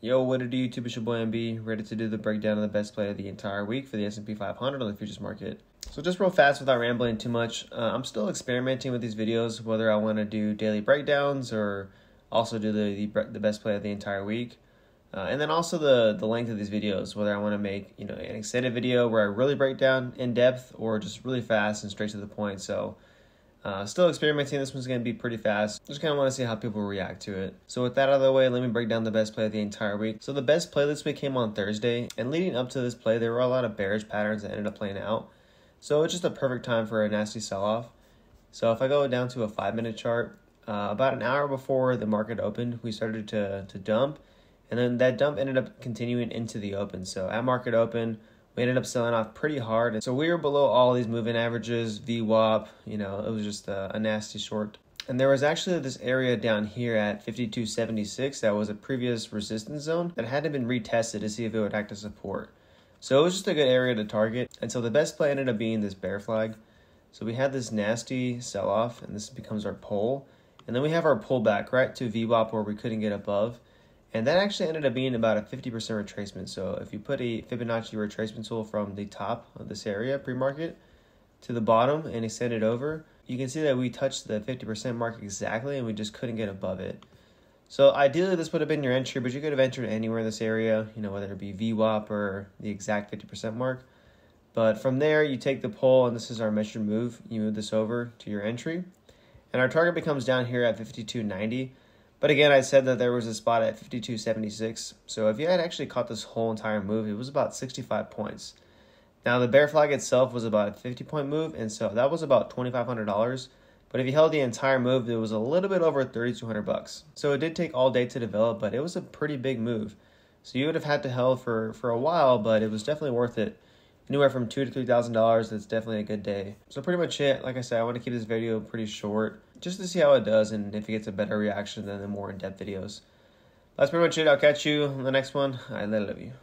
Yo, what it do, YouTube? It's your boy MB, ready to do the breakdown of the best play of the entire week for the S&P 500 on the futures market. So just real fast without rambling too much, I'm still experimenting with these videos, whether I want to do daily breakdowns or also do the best play of the entire week. And then also the length of these videos, whether I want to make an extended video where I really break down in depth or just really fast and straight to the point. So still experimenting. This one's going to be pretty fast. Just kind of want to see how people react to it. So with that out of the way, let me break down the best play of the entire week. So the best play this week came on Thursday, and leading up to this play, there were a lot of bearish patterns that ended up playing out. So it's just a perfect time for a nasty sell-off. So if I go down to a 5-minute chart, about an hour before the market opened, we started to dump, and then that dump ended up continuing into the open. So at market open, we ended up selling off pretty hard. And so we were below all these moving averages, VWAP, it was just a nasty short. And there was actually this area down here at 52.76 that was a previous resistance zone that hadn't been retested to see if it would act as support. So it was just a good area to target. And so the best play ended up being this bear flag. So we had this nasty sell-off, and this becomes our pull. And then we have our pullback right to VWAP where we couldn't get above. And that actually ended up being about a 50% retracement. So if you put a Fibonacci retracement tool from the top of this area, pre-market, to the bottom and extend it over, you can see that we touched the 50% mark exactly, and we just couldn't get above it. So ideally, this would have been your entry, but you could have entered anywhere in this area, whether it be VWAP or the exact 50% mark. But from there, you take the pull, and this is our measured move. You move this over to your entry. And our target becomes down here at 52.90. But again, I said that there was a spot at 52.76. So if you had actually caught this whole entire move, it was about 65 points. Now the bear flag itself was about a 50-point move, and so that was about $2,500. But if you held the entire move, it was a little bit over $3,200. So it did take all day to develop, but it was a pretty big move. So you would have had to held for a while, but it was definitely worth it. Anywhere from $2,000 to $3,000, that's definitely a good day. So pretty much it. Like I said, I want to keep this video pretty short just to see how it does and if it gets a better reaction than the more in-depth videos. That's pretty much it. I'll catch you on the next one. I love you.